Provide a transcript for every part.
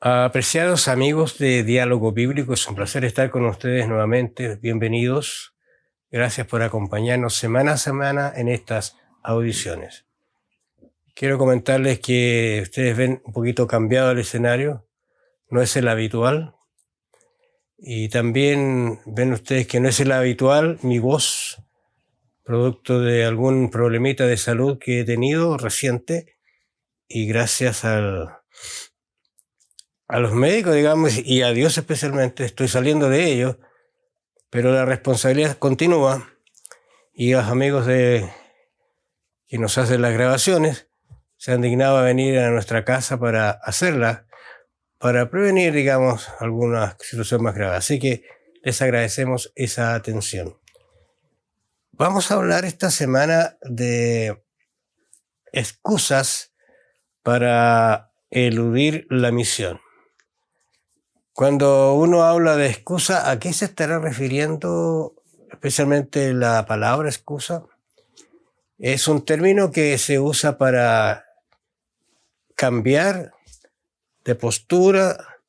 Apreciados amigos de Diálogo Bíblico, es un placer estar con ustedes nuevamente. Bienvenidos. Gracias por acompañarnos semana a semana en estas audiciones. Quiero comentarles que ustedes ven un poquito cambiado el escenario, no es el habitual. Y también ven ustedes que no es el habitual mi voz, producto de algún problemita de salud que he tenido reciente. Y gracias a los médicos, digamos, y a Dios especialmente, estoy saliendo de ello, pero la responsabilidad continúa y los amigos que nos hacen las grabaciones se han dignado a venir a nuestra casa para hacerla, para prevenir, digamos, alguna situación más grave. Así que les agradecemos esa atención. Vamos a hablar esta semana de excusas para eludir la misión. Cuando uno habla de excusa, ¿a qué se estará refiriendo especialmente la palabra excusa? Es un término que se usa para cambiar de postura,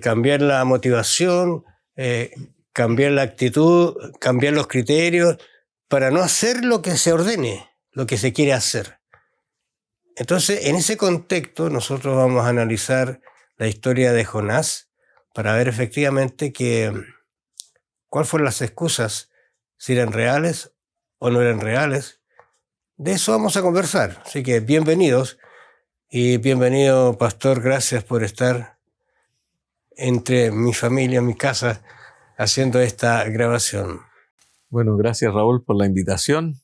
cambiar la motivación, cambiar la actitud, cambiar los criterios, para no hacer lo que se ordene, lo que se quiere hacer. Entonces, en ese contexto, nosotros vamos a analizar la historia de Jonás, para ver efectivamente cuáles fueron las excusas, si eran reales o no eran reales. De eso vamos a conversar. Así que bienvenidos y bienvenido, pastor. Gracias por estar entre mi familia, mi casa, haciendo esta grabación. Bueno, gracias Raúl por la invitación.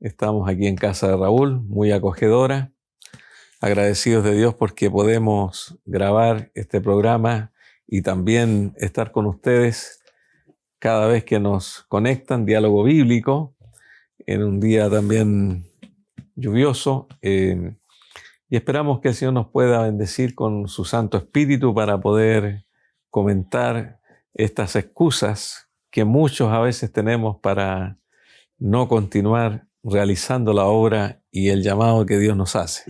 Estamos aquí en casa de Raúl, muy acogedora. Agradecidos de Dios porque podemos grabar este programa y también estar con ustedes cada vez que nos conectan, Diálogo Bíblico, en un día también lluvioso. Y esperamos que el Señor nos pueda bendecir con su Santo Espíritu para poder comentar estas excusas que muchos a veces tenemos para no continuar realizando la obra y el llamado que Dios nos hace.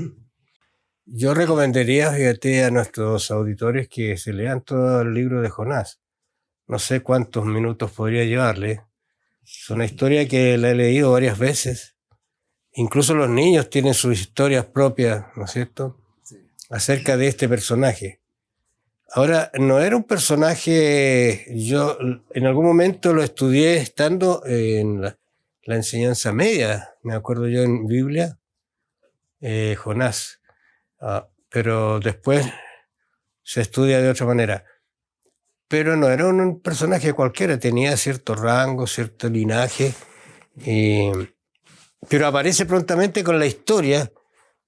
Yo recomendaría, fíjate, a nuestros auditores que se lean todo el libro de Jonás. No sé cuántos minutos podría llevarle. Es una historia que la he leído varias veces. Incluso los niños tienen sus historias propias, ¿no es cierto?, sí, acerca de este personaje. Ahora, no era un personaje, yo en algún momento lo estudié estando en la enseñanza media, me acuerdo yo en Biblia, Jonás. Pero después se estudia de otra manera. Pero no era un personaje cualquiera, tenía cierto rango, cierto linaje, pero aparece prontamente con la historia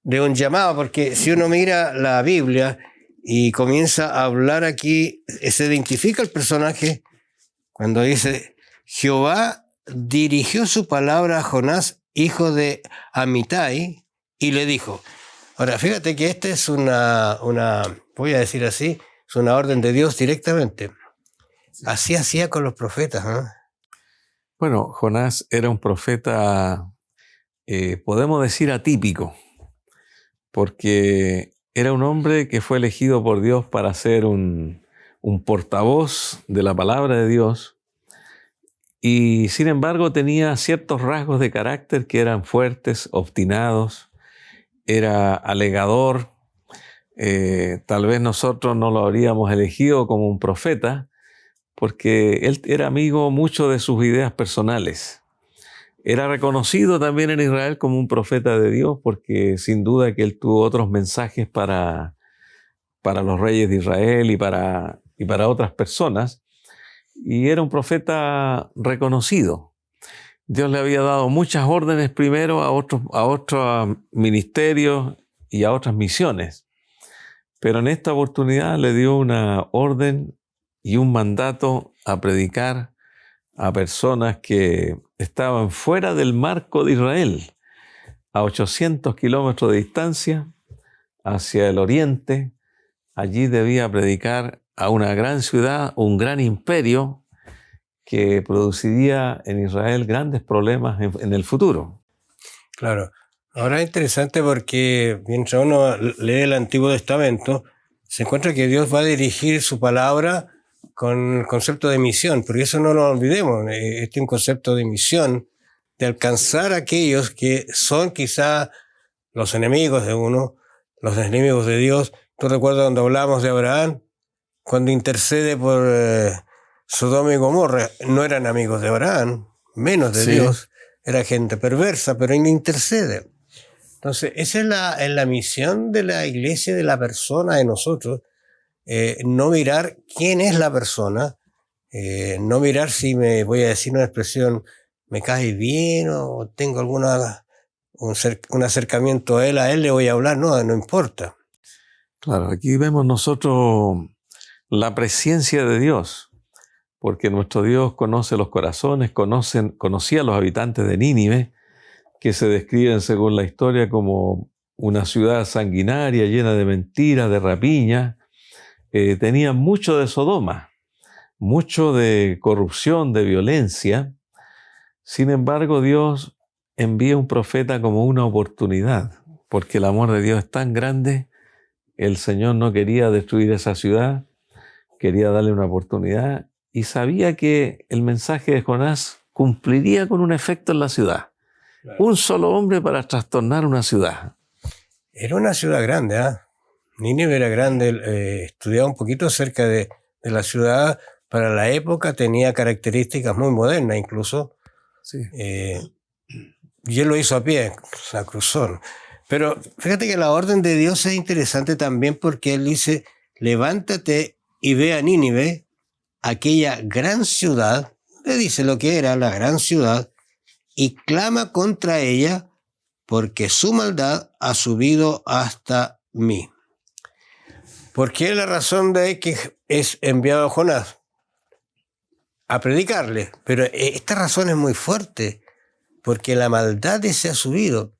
de un llamado, porque si uno mira la Biblia y comienza a hablar aquí, se identifica el personaje cuando dice: Jehová dirigió su palabra a Jonás, hijo de Amitai, y le dijo. Ahora, fíjate que esta es voy a decir así, es una orden de Dios directamente. Así hacía con los profetas, ¿eh? Bueno, Jonás era un profeta, podemos decir atípico, porque era un hombre que fue elegido por Dios para ser un portavoz de la palabra de Dios, y sin embargo tenía ciertos rasgos de carácter que eran fuertes, obstinados. Era alegador. Tal vez nosotros no lo habríamos elegido como un profeta porque él era amigo mucho de sus ideas personales. Era reconocido también en Israel como un profeta de Dios porque sin duda que él tuvo otros mensajes para los reyes de Israel y para otras personas. Y era un profeta reconocido. Dios le había dado muchas órdenes primero a otros ministerios y a otras misiones. Pero en esta oportunidad le dio una orden y un mandato a predicar a personas que estaban fuera del marco de Israel, a 800 kilómetros de distancia, hacia el oriente. Allí debía predicar a una gran ciudad, un gran imperio que produciría en Israel grandes problemas en el futuro. Claro. Ahora es interesante porque mientras uno lee el Antiguo Testamento, se encuentra que Dios va a dirigir su palabra con el concepto de misión, porque eso no lo olvidemos. Este es un concepto de misión, de alcanzar a aquellos que son quizá los enemigos de uno, los enemigos de Dios. ¿Tú recuerdas cuando hablamos de Abraham? Cuando intercede por Sodoma y Gomorra, no eran amigos de Abraham, menos de Dios, era gente perversa, pero él intercede. Entonces, esa es la misión de la iglesia, de la persona, de nosotros. No mirar quién es la persona, no mirar si me voy a decir una expresión, me cae bien o tengo un acercamiento a él le voy a hablar, no importa. Claro, aquí vemos nosotros la presencia de Dios, porque nuestro Dios conoce los corazones, conocía a los habitantes de Nínive, que se describen según la historia como una ciudad sanguinaria, llena de mentiras, de rapiña. Tenía mucho de Sodoma, mucho de corrupción, de violencia. Sin embargo, Dios envía un profeta como una oportunidad, porque el amor de Dios es tan grande. El Señor no quería destruir esa ciudad, quería darle una oportunidad y sabía que el mensaje de Jonás cumpliría con un efecto en la ciudad. Claro. Un solo hombre para trastornar una ciudad. Era una ciudad grande, ¿eh? Nínive era grande, estudiaba un poquito acerca de la ciudad. Para la época tenía características muy modernas incluso. Sí. Y él lo hizo a pie, la cruzó. Pero fíjate que la orden de Dios es interesante también porque él dice, levántate y ve a Nínive, aquella gran ciudad, le dice lo que era la gran ciudad, y clama contra ella porque su maldad ha subido hasta mí. ¿Por qué la razón de que es enviado a Jonás? A predicarle. Pero esta razón es muy fuerte, porque la maldad se ha subido.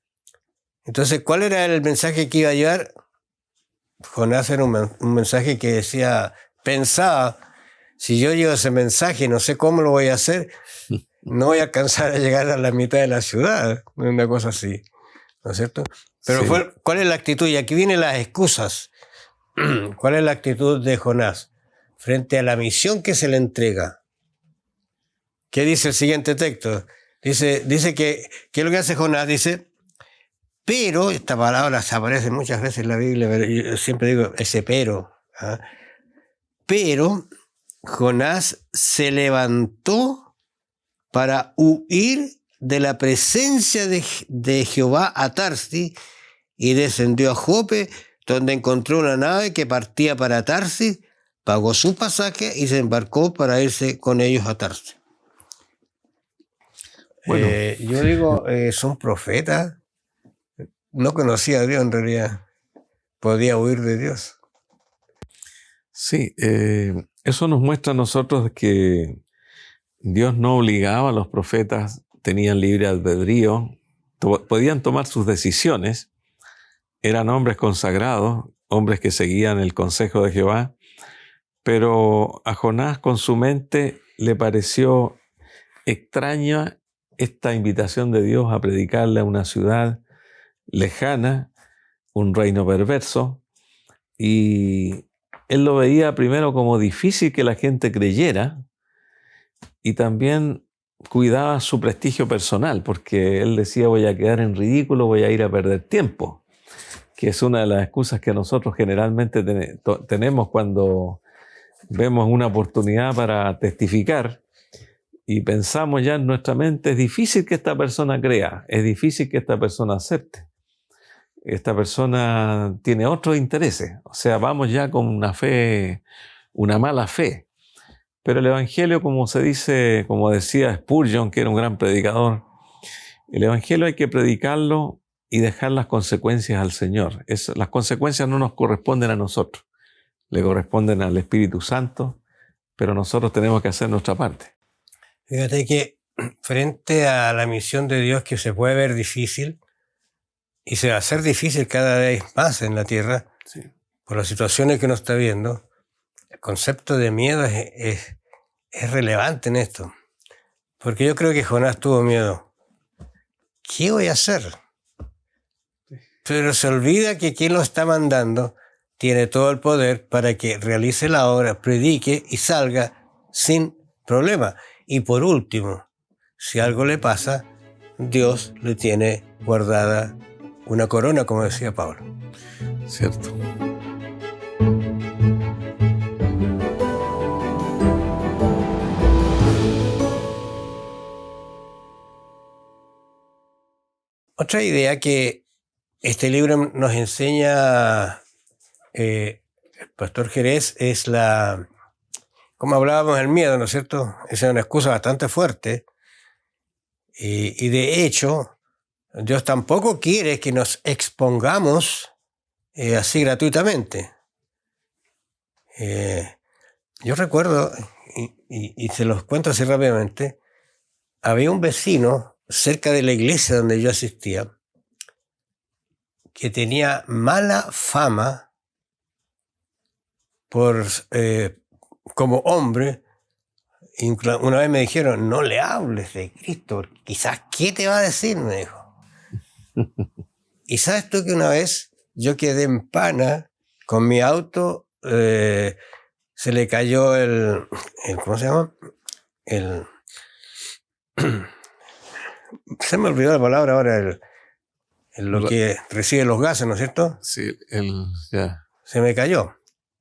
Entonces, ¿cuál era el mensaje que iba a llevar? Jonás era un mensaje que decía, pensaba, si yo llevo ese mensaje, no sé cómo lo voy a hacer, no voy a alcanzar a llegar a la mitad de la ciudad, una cosa así, ¿no es cierto? Pero Sí. ¿cuál es la actitud? Y aquí vienen las excusas. ¿Cuál es la actitud de Jonás frente a la misión que se le entrega? ¿Qué dice el siguiente texto? Dice que ¿qué es lo que hace Jonás? Dice, pero, esta palabra se aparece muchas veces en la Biblia, pero yo siempre digo ese pero. ¿Ah? Pero Jonás se levantó para huir de la presencia de Jehová a Tarsis y descendió a Jope, donde encontró una nave que partía para Tarsis, pagó su pasaje y se embarcó para irse con ellos a Tarsis. Bueno, yo digo, son profetas. No conocía a Dios en realidad. Podía huir de Dios. Sí, eso nos muestra a nosotros que Dios no obligaba a los profetas, tenían libre albedrío, podían tomar sus decisiones, eran hombres consagrados, hombres que seguían el consejo de Jehová, pero a Jonás con su mente le pareció extraña esta invitación de Dios a predicarle a una ciudad lejana, un reino perverso, y él lo veía primero como difícil que la gente creyera y también cuidaba su prestigio personal, porque él decía, voy a quedar en ridículo, voy a ir a perder tiempo, que es una de las excusas que nosotros generalmente tenemos cuando vemos una oportunidad para testificar y pensamos ya en nuestra mente, es difícil que esta persona crea, es difícil que esta persona acepte. Esta persona tiene otros intereses, o sea, vamos ya con una fe, una mala fe. Pero el Evangelio, como se dice, como decía Spurgeon, que era un gran predicador, el Evangelio hay que predicarlo y dejar las consecuencias al Señor. Las consecuencias no nos corresponden a nosotros, le corresponden al Espíritu Santo, pero nosotros tenemos que hacer nuestra parte. Fíjate que frente a la misión de Dios, que se puede ver difícil, y se va a hacer difícil cada vez más en la tierra, Sí. por las situaciones que uno está viendo, el concepto de miedo es relevante en esto. Porque yo creo que Jonás tuvo miedo. ¿Qué voy a hacer? Pero se olvida que quien lo está mandando tiene todo el poder para que realice la obra, predique y salga sin problema. Y por último, si algo le pasa, Dios le tiene guardada una corona, como decía Pablo. Cierto. Otra idea que este libro nos enseña el pastor Jerez es como hablábamos del miedo, ¿no es cierto? Esa es una excusa bastante fuerte. Y de hecho, Dios tampoco quiere que nos expongamos así gratuitamente. Yo recuerdo, y se los cuento así rápidamente, había un vecino cerca de la iglesia donde yo asistía que tenía mala fama como hombre. Una vez me dijeron, no le hables de Cristo, quizás ¿qué te va a decir? Me dijo. Y sabes tú que una vez yo quedé en pana con mi auto, se le cayó ¿cómo se llama? Se me olvidó la palabra ahora, lo que recibe los gases, ¿no es cierto? Sí, ya. Se me cayó.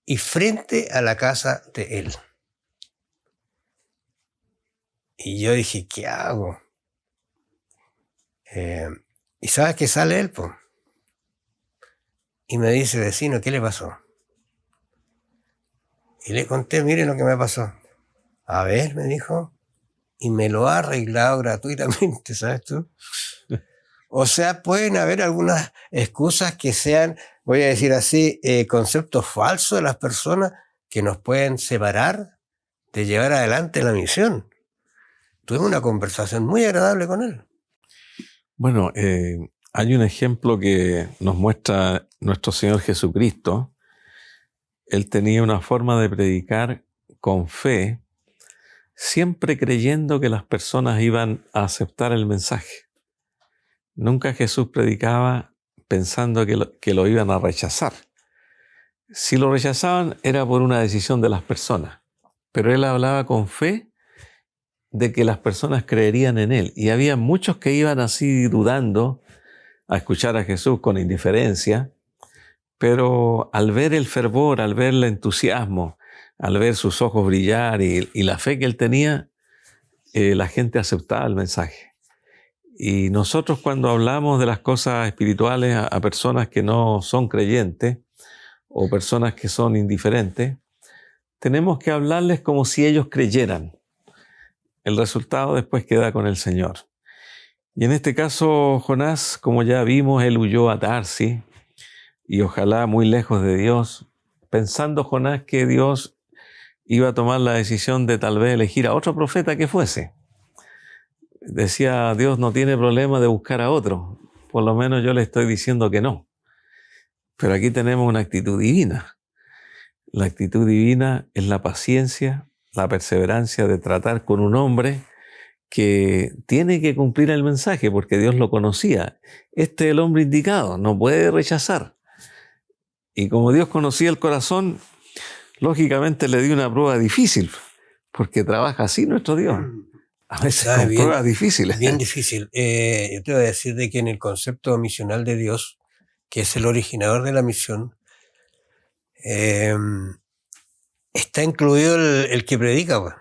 Y frente a la casa de él. Y yo dije, ¿qué hago? ¿Y sabes qué sale él, po? Y me dice, vecino, ¿qué le pasó? Y le conté, mire lo que me pasó. A ver, me dijo, y me lo ha arreglado gratuitamente, ¿sabes tú? O sea, pueden haber algunas excusas que sean, voy a decir así, conceptos falsos de las personas que nos pueden separar de llevar adelante la misión. Tuve una conversación muy agradable con él. Bueno, hay un ejemplo que nos muestra nuestro Señor Jesucristo. Él tenía una forma de predicar con fe, siempre creyendo que las personas iban a aceptar el mensaje. Nunca Jesús predicaba pensando que lo iban a rechazar. Si lo rechazaban era por una decisión de las personas, pero él hablaba con fe de que las personas creerían en él. Y había muchos que iban así dudando a escuchar a Jesús con indiferencia, pero al ver el fervor, al ver el entusiasmo, al ver sus ojos brillar y la fe que él tenía, la gente aceptaba el mensaje. Y nosotros cuando hablamos de las cosas espirituales a personas que no son creyentes o personas que son indiferentes, tenemos que hablarles como si ellos creyeran. El resultado después queda con el Señor. Y en este caso, Jonás, como ya vimos, él huyó a Tarsis y ojalá muy lejos de Dios, pensando Jonás que Dios iba a tomar la decisión de tal vez elegir a otro profeta que fuese. Decía, Dios no tiene problema de buscar a otro, por lo menos yo le estoy diciendo que no. Pero aquí tenemos una actitud divina. La actitud divina es la paciencia, la perseverancia de tratar con un hombre que tiene que cumplir el mensaje porque Dios lo conocía. Este es el hombre indicado, no puede rechazar. Y como Dios conocía el corazón, lógicamente le dio una prueba difícil, porque trabaja así nuestro Dios. A veces con pruebas difíciles. Bien difícil. Yo te voy a decir de que en el concepto misional de Dios, que es el originador de la misión, está incluido el que predica, pues.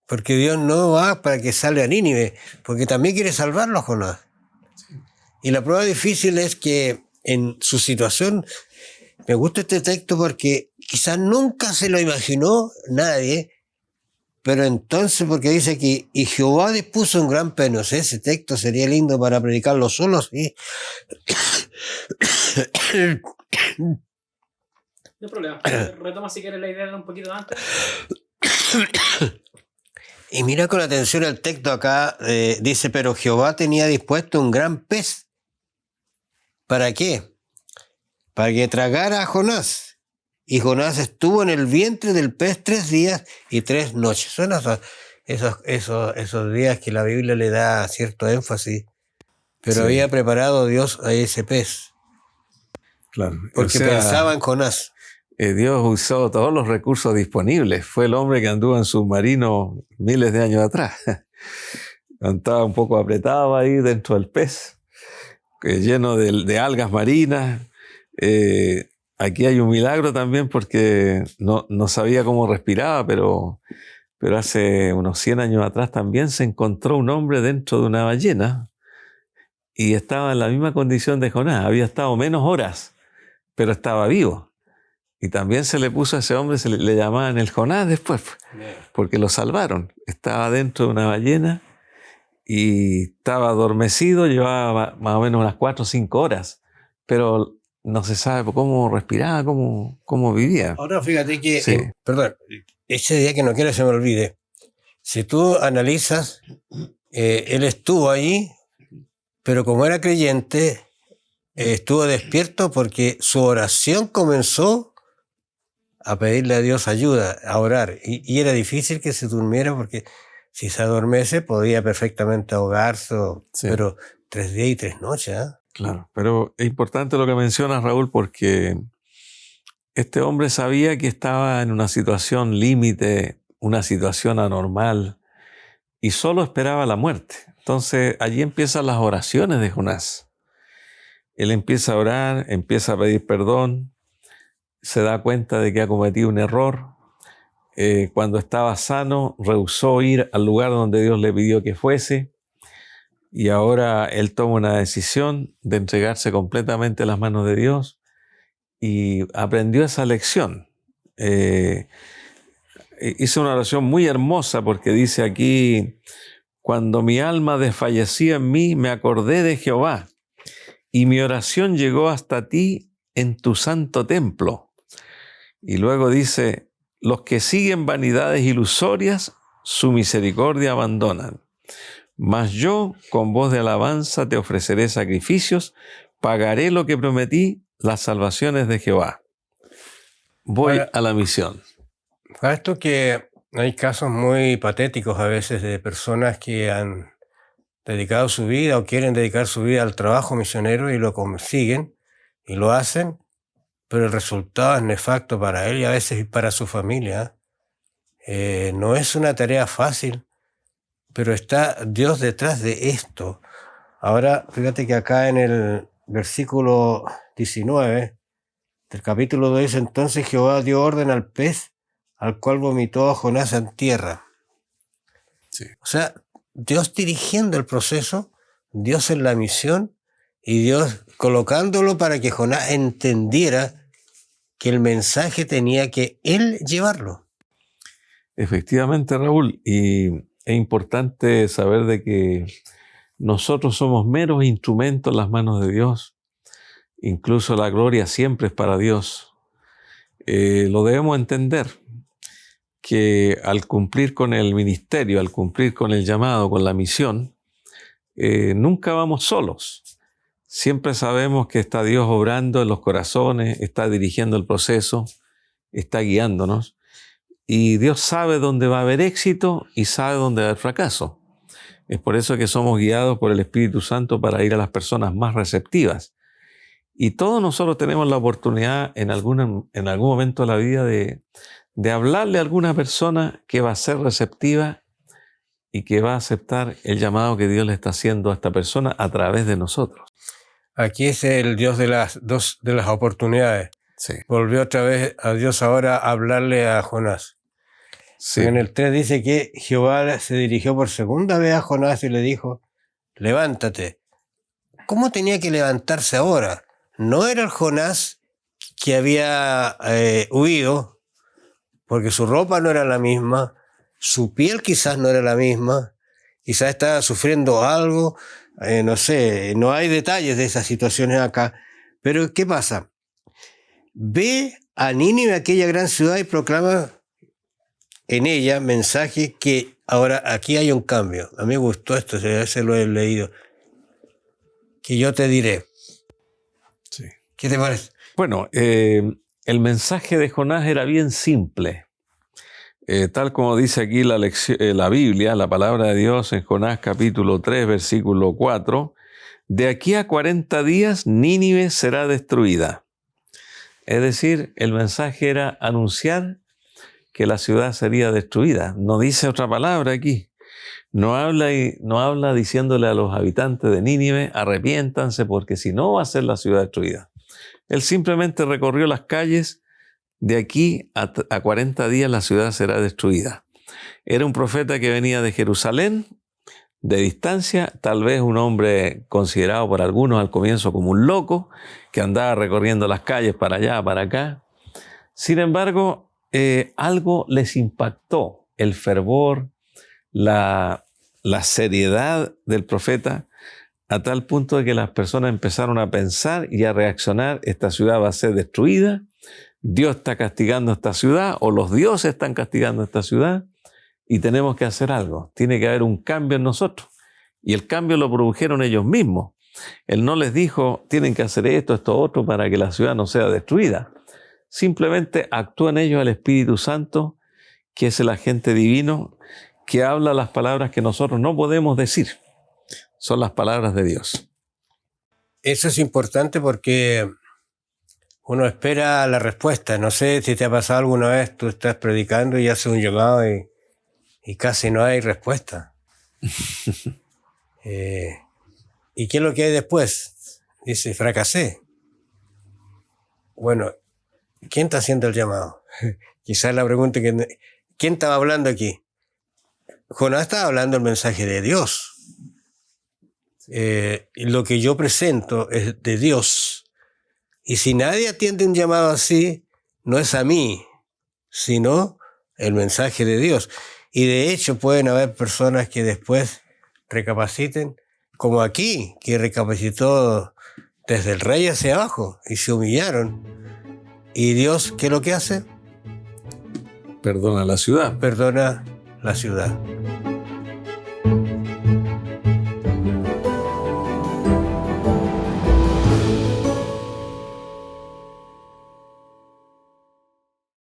Porque Dios no va para que salga a Nínive, porque también quiere salvarlo a Jonás. Y la prueba difícil es que en su situación, me gusta este texto porque quizás nunca se lo imaginó nadie, pero entonces, porque dice aquí, y Jehová dispuso un gran pez, no sé, ese texto sería lindo para predicarlo solo, sí. No hay problema. Retoma si quieres la idea de un poquito antes. Y mira con atención el texto acá, dice, pero Jehová tenía dispuesto un gran pez. ¿Para qué? Para que tragara a Jonás. Y Jonás estuvo en el vientre del pez 3 días y 3 noches. Son esos días que la Biblia le da cierto énfasis. Pero Sí. había preparado Dios a ese pez. Claro. Porque pensaba en Jonás. Dios usó todos los recursos disponibles. Fue el hombre que anduvo en submarino miles de años atrás. Estaba un poco apretado ahí dentro del pez, lleno de algas marinas. Aquí hay un milagro también porque no sabía cómo respiraba, pero hace unos 100 años atrás también se encontró un hombre dentro de una ballena y estaba en la misma condición de Jonás. Había estado menos horas, pero estaba vivo. Y también se le puso a ese hombre, le llamaban el Jonás después, porque lo salvaron. Estaba dentro de una ballena y estaba adormecido, llevaba más o menos unas 4 o 5 horas, pero no se sabe cómo respiraba, cómo vivía. Ahora fíjate que, Sí. perdón, ese día que no quiero que se me olvide, si tú analizas, él estuvo ahí, pero como era creyente, estuvo despierto porque su oración comenzó a pedirle a Dios ayuda, a orar. Y era difícil que se durmiera porque si se adormece podía perfectamente ahogarse, Sí. pero 3 días y 3 noches. ¿Eh? Claro, pero es importante lo que mencionas, Raúl, porque este hombre sabía que estaba en una situación límite, una situación anormal, y solo esperaba la muerte. Entonces, allí empiezan las oraciones de Jonás. Él empieza a orar, empieza a pedir perdón, se da cuenta de que ha cometido un error. Cuando estaba sano, rehusó ir al lugar donde Dios le pidió que fuese. Y ahora él toma una decisión de entregarse completamente a las manos de Dios y aprendió esa lección. Hizo una oración muy hermosa porque dice aquí, cuando mi alma desfallecía en mí, me acordé de Jehová y mi oración llegó hasta ti en tu santo templo. Y luego dice, los que siguen vanidades ilusorias, su misericordia abandonan. Mas yo, con voz de alabanza, te ofreceré sacrificios, pagaré lo que prometí, las salvaciones de Jehová. Voy Ahora, a la misión. para esto que hay casos muy patéticos a veces de personas que han dedicado su vida o quieren dedicar su vida al trabajo misionero y lo consiguen y lo hacen, pero el resultado es nefasto para él y a veces para su familia. No es una tarea fácil, pero está Dios detrás de esto. Ahora, fíjate que acá en el versículo 19 del capítulo 2 dice, entonces Jehová dio orden al pez, al cual vomitó a Jonás en tierra. Sí. O sea, Dios dirigiendo el proceso, Dios en la misión y Dios colocándolo para que Jonás entendiera que el mensaje tenía que él llevarlo. Efectivamente, Raúl, y es importante saber de que nosotros somos meros instrumentos en las manos de Dios. Incluso la gloria siempre es para Dios. Lo debemos entender, que al cumplir con el ministerio, al cumplir con el llamado, con la misión, nunca vamos solos. Siempre sabemos que está Dios obrando en los corazones, está dirigiendo el proceso, está guiándonos. Y Dios sabe dónde va a haber éxito y sabe dónde va a haber fracaso. Es por eso que somos guiados por el Espíritu Santo para ir a las personas más receptivas. Y todos nosotros tenemos la oportunidad en algún momento de la vida de hablarle a alguna persona que va a ser receptiva y que va a aceptar el llamado que Dios le está haciendo a esta persona a través de nosotros. Aquí es el Dios de las oportunidades. Sí. Volvió otra vez a Dios ahora a hablarle a Jonás. Sí. En el 3 dice que Jehová se dirigió por segunda vez a Jonás y le dijo, levántate. ¿Cómo tenía que levantarse ahora? No era el Jonás que había huido, porque su ropa no era la misma, su piel quizás no era la misma, quizás estaba sufriendo algo, no sé, no hay detalles de esas situaciones acá, pero ¿qué pasa? Ve a Nínive, aquella gran ciudad, y proclama en ella mensajes que ahora aquí hay un cambio. A mí me gustó esto, se lo he leído. Que yo te diré. Sí. ¿Qué te parece? Bueno, el mensaje de Jonás era bien simple. Tal como dice aquí la Biblia, la palabra de Dios en Jonás capítulo 3, versículo 4, de aquí a 40 días Nínive será destruida. Es decir, el mensaje era anunciar que la ciudad sería destruida. No dice otra palabra aquí. No habla diciéndole a los habitantes de Nínive, arrepiéntanse porque si no va a ser la ciudad destruida. Él simplemente recorrió las calles. De aquí a 40 días la ciudad será destruida. Era un profeta que venía de Jerusalén, de distancia, tal vez un hombre considerado por algunos al comienzo como un loco, que andaba recorriendo las calles para allá, para acá. Sin embargo, algo les impactó, el fervor, la seriedad del profeta, a tal punto de que las personas empezaron a pensar y a reaccionar: esta ciudad va a ser destruida, Dios está castigando esta ciudad, o los dioses están castigando esta ciudad, y tenemos que hacer algo. Tiene que haber un cambio en nosotros. Y el cambio lo produjeron ellos mismos. Él no les dijo, tienen que hacer esto, esto, otro, para que la ciudad no sea destruida. Simplemente actúa en ellos el Espíritu Santo, que es el agente divino, que habla las palabras que nosotros no podemos decir. Son las palabras de Dios. Eso es importante porque uno espera la respuesta. No sé si te ha pasado alguna vez, tú estás predicando y haces un llamado y casi no hay respuesta. ¿Y qué es lo que hay después? Dice, fracasé. Bueno, ¿quién está haciendo el llamado? Quizás la pregunta que... ¿Quién estaba hablando aquí? Jonás estaba hablando el mensaje de Dios. Lo que yo presento es de Dios. Y si nadie atiende un llamado así, no es a mí, sino el mensaje de Dios. Y de hecho pueden haber personas que después recapaciten, como aquí, que recapacitó desde el rey hacia abajo y se humillaron. ¿Y Dios qué es lo que hace? Perdona la ciudad. Perdona la ciudad.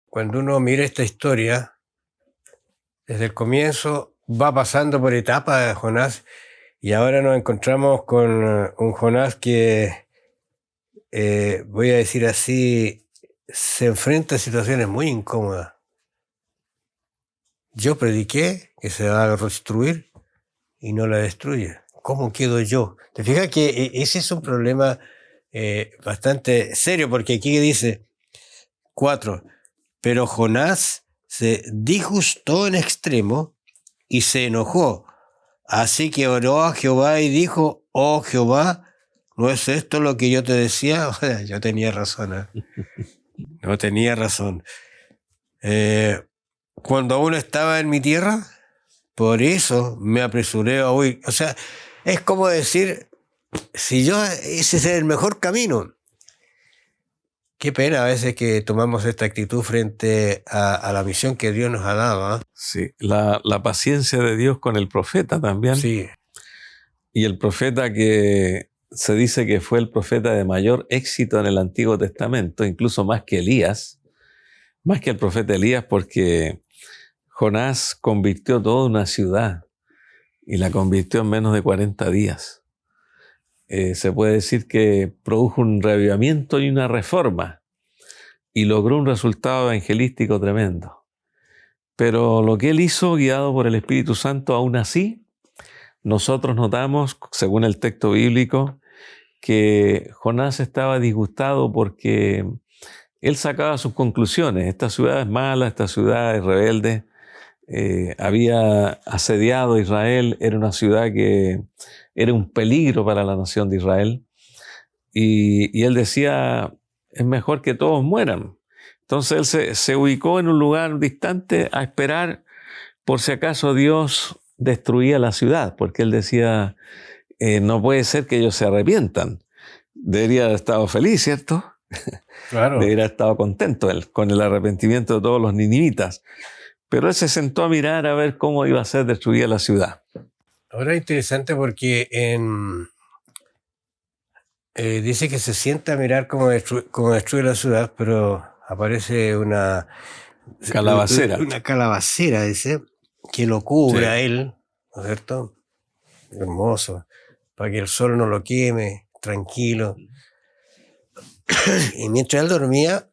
Cuando uno mira esta historia, desde el comienzo va pasando por etapas de Jonás, y ahora nos encontramos con un Jonás que, voy a decir así, se enfrenta a situaciones muy incómodas. Yo prediqué que se va a destruir y no la destruye. ¿Cómo quedo yo? ¿Te fijas que ese es un problema bastante serio? Porque aquí dice 4, pero Jonás se disgustó en extremo y se enojó. Así que oró a Jehová y dijo, oh Jehová, ¿no es esto lo que yo te decía? O sea, yo tenía razón, ¿eh? No tenía razón. Cuando aún estaba en mi tierra, por eso me apresuré a huir. O sea, es como decir, si yo, ese es el mejor camino. Qué pena a veces que tomamos esta actitud frente a la misión que Dios nos ha dado, ¿eh? Sí, la paciencia de Dios con el profeta también. Sí. Y el profeta que se dice que fue el profeta de mayor éxito en el Antiguo Testamento, incluso más que Elías, más que el profeta Elías, porque Jonás convirtió toda una ciudad y la convirtió en menos de 40 días. Se puede decir que produjo un reavivamiento y una reforma y logró un resultado evangelístico tremendo. Pero lo que él hizo, guiado por el Espíritu Santo, aún así, nosotros notamos, según el texto bíblico, que Jonás estaba disgustado porque él sacaba sus conclusiones. Esta ciudad es mala, esta ciudad es rebelde. Había asediado a Israel, era una ciudad que era un peligro para la nación de Israel. Y él decía, es mejor que todos mueran. Entonces él se ubicó en un lugar distante a esperar por si acaso Dios destruía la ciudad, porque él decía, no puede ser que ellos se arrepientan. Debería haber estado feliz, ¿cierto? Claro. Debería haber estado contento él con el arrepentimiento de todos los ninivitas. Pero él se sentó a mirar a ver cómo iba a ser destruida la ciudad. Ahora es interesante porque dice que se sienta a mirar cómo destruye la ciudad, pero aparece una Calabacera. Una calabacera, dice, que lo cubre a él, ¿no es cierto? Hermoso, para que el sol no lo queme, tranquilo. Y mientras él dormía,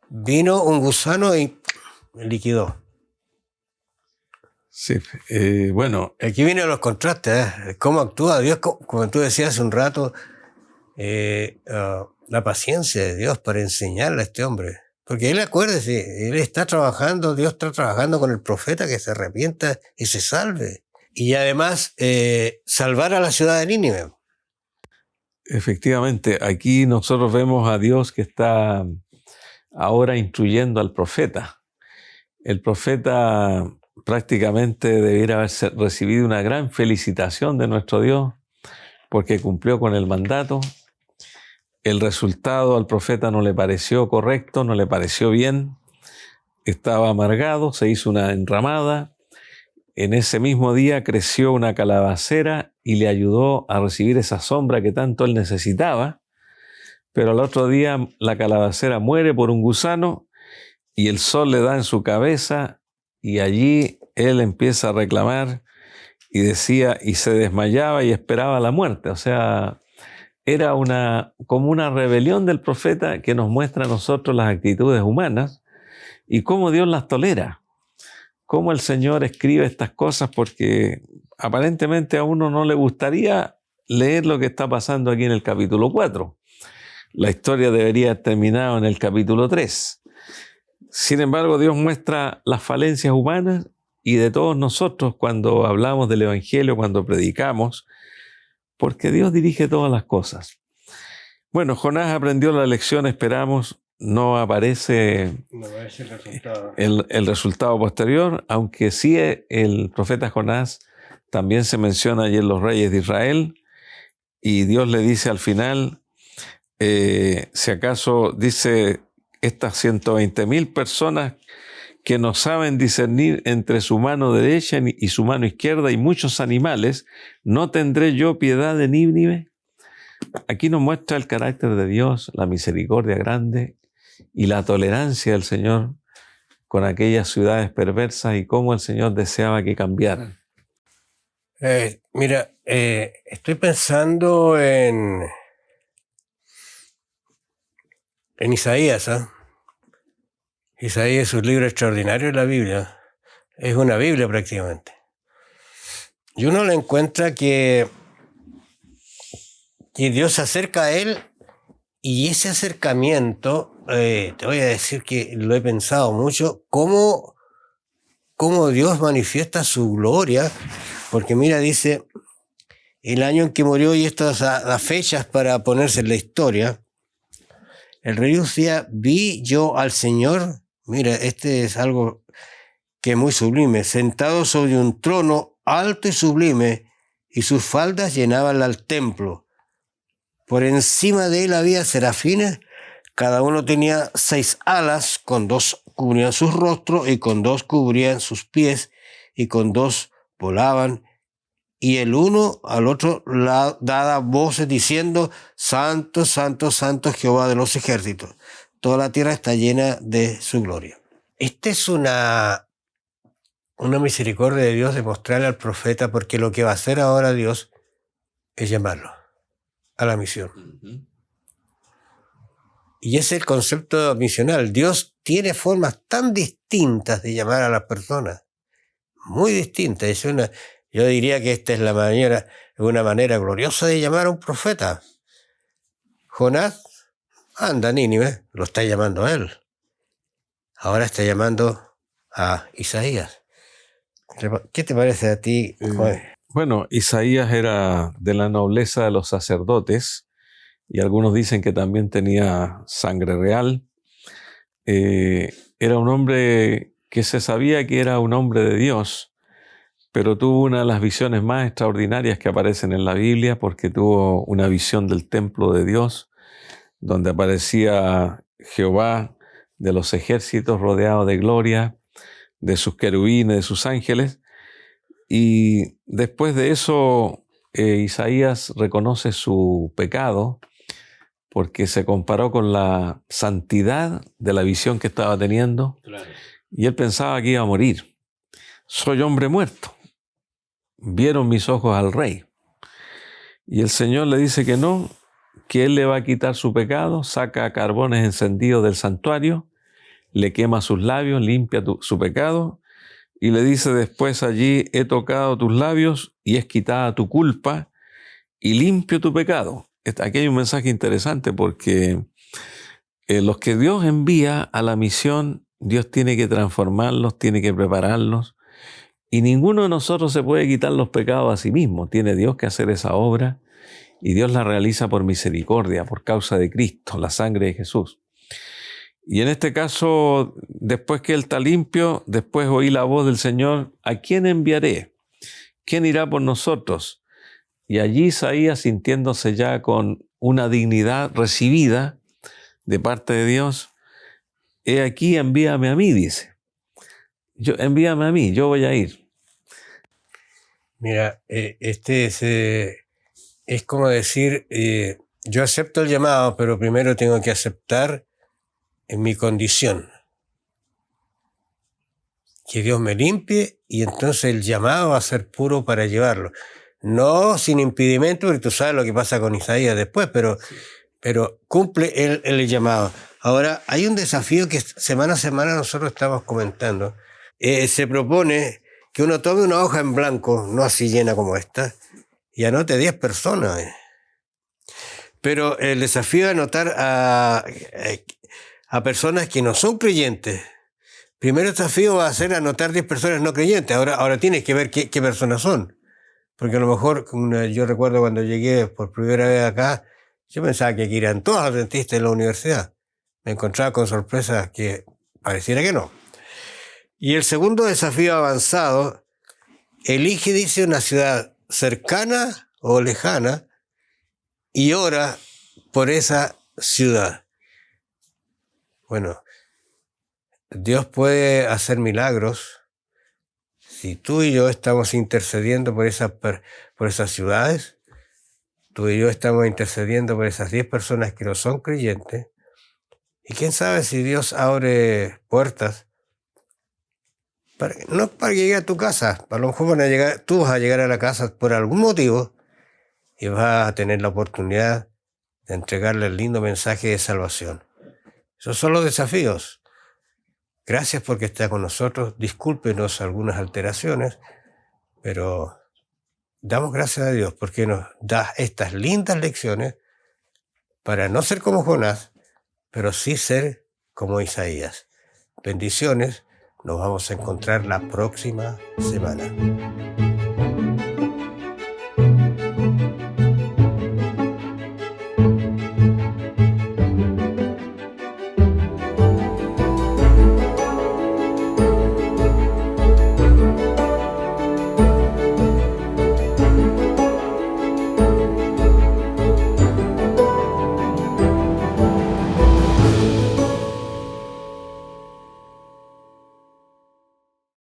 vino un gusano y liquidó. Sí, bueno. Aquí vienen los contrastes, ¿eh? Cómo actúa Dios, como tú decías hace un rato, la paciencia de Dios para enseñarle a este hombre. Porque él, acuérdese, él está trabajando, Dios está trabajando con el profeta que se arrepienta y se salve. Y además, salvar a la ciudad de Nínive. Efectivamente, aquí nosotros vemos a Dios que está ahora instruyendo al profeta. El profeta prácticamente debiera haber recibido una gran felicitación de nuestro Dios porque cumplió con el mandato. El resultado al profeta no le pareció correcto, no le pareció bien. Estaba amargado, se hizo una enramada. En ese mismo día creció una calabacera y le ayudó a recibir esa sombra que tanto él necesitaba. Pero al otro día la calabacera muere por un gusano y el sol le da en su cabeza y allí él empieza a reclamar y decía, y se desmayaba y esperaba la muerte. O sea, era como una rebelión del profeta que nos muestra a nosotros las actitudes humanas y cómo Dios las tolera. Cómo el Señor escribe estas cosas, porque aparentemente a uno no le gustaría leer lo que está pasando aquí en el capítulo 4. La historia debería haber terminado en el capítulo 3. Sin embargo, Dios muestra las falencias humanas y de todos nosotros cuando hablamos del Evangelio, cuando predicamos, porque Dios dirige todas las cosas. Bueno, Jonás aprendió la lección, esperamos. No aparece el resultado posterior, aunque sí el profeta Jonás también se menciona allí en los Reyes de Israel, y Dios le dice al final, si acaso dice estas 120,000 personas que no saben discernir entre su mano derecha y su mano izquierda y muchos animales, ¿no tendré yo piedad de Nínive? Aquí nos muestra el carácter de Dios, la misericordia grande y la tolerancia del Señor con aquellas ciudades perversas y cómo el Señor deseaba que cambiaran. Mira, estoy pensando en Isaías, ¿eh? Isaías es un libro extraordinario de la Biblia. Es una Biblia prácticamente. Y uno le encuentra que Dios se acerca a él y ese acercamiento, te voy a decir que lo he pensado mucho, cómo Dios manifiesta su gloria, porque mira, dice, el año en que murió, y estas las fechas para ponerse en la historia, el rey Usías, vi yo al Señor, mira, este es algo que es muy sublime, sentado sobre un trono alto y sublime, y sus faldas llenaban el templo. Por encima de él había serafines, cada uno tenía 6 alas, con 2 cubrían sus rostros y con 2 cubrían sus pies y con 2 volaban. Y el uno al otro daba voces diciendo, Santo, Santo, Santo Jehová de los ejércitos. Toda la tierra está llena de su gloria. Esta es una misericordia de Dios de mostrarle al profeta, porque lo que va a hacer ahora Dios es llamarlo a la misión. Y ese es el concepto misional. Dios tiene formas tan distintas de llamar a las personas, muy distintas. Yo diría que esta es una manera gloriosa de llamar a un profeta. Jonás anda a Nínive, lo está llamando a él. Ahora está llamando a Isaías. ¿Qué te parece a ti, Juan? Bueno, Isaías era de la nobleza de los sacerdotes y algunos dicen que también tenía sangre real. Era un hombre que se sabía que era un hombre de Dios, pero tuvo una de las visiones más extraordinarias que aparecen en la Biblia, porque tuvo una visión del templo de Dios, donde aparecía Jehová de los ejércitos rodeado de gloria, de sus querubines, de sus ángeles. Y después de eso, Isaías reconoce su pecado, porque se comparó con la santidad de la visión que estaba teniendo. Claro. Y él pensaba que iba a morir. Soy hombre muerto. Vieron mis ojos al rey. Y el Señor le dice que no, que él le va a quitar su pecado, saca carbones encendidos del santuario, le quema sus labios, limpia su pecado, y le dice después allí: he tocado tus labios y es quitada tu culpa y limpio tu pecado. Aquí hay un mensaje interesante, porque los que Dios envía a la misión, Dios tiene que transformarlos, tiene que prepararlos, y ninguno de nosotros se puede quitar los pecados a sí mismo. Tiene Dios que hacer esa obra, y Dios la realiza por misericordia, por causa de Cristo, la sangre de Jesús. Y en este caso, después que él está limpio, después oí la voz del Señor: ¿a quién enviaré? ¿Quién irá por nosotros? Y allí Isaías, sintiéndose ya con una dignidad recibida de parte de Dios: he aquí, envíame a mí, dice. Envíame a mí, yo voy a ir. Mira, es como decir, yo acepto el llamado, pero primero tengo que aceptar en mi condición, que Dios me limpie, y entonces el llamado va a ser puro para llevarlo. No sin impedimento, porque tú sabes lo que pasa con Isaías después, pero cumple el llamado. Ahora, hay un desafío que semana a semana nosotros estamos comentando. Se propone que uno tome una hoja en blanco, no así llena como esta, y anote 10 personas. Pero el desafío es anotar a personas que no son creyentes. Primer desafío va a ser anotar 10 personas no creyentes. Ahora tienes que ver qué personas son. Porque a lo mejor, yo recuerdo cuando llegué por primera vez acá, yo pensaba que aquí eran todos adventistas en la universidad. Me encontraba con sorpresas que pareciera que no. Y el segundo desafío avanzado: elige, dice, una ciudad cercana o lejana y ora por esa ciudad. Bueno, Dios puede hacer milagros si tú y yo estamos intercediendo por esas ciudades. Tú y yo estamos intercediendo por esas 10 personas que no son creyentes. Y quién sabe si Dios abre puertas, no para que llegue a tu casa. A lo mejor tú vas a llegar a la casa por algún motivo y vas a tener la oportunidad de entregarle el lindo mensaje de salvación. Esos son los desafíos. Gracias porque está con nosotros. Discúlpenos algunas alteraciones, pero damos gracias a Dios porque nos da estas lindas lecciones para no ser como Jonás, pero sí ser como Isaías. Bendiciones. Nos vamos a encontrar la próxima semana.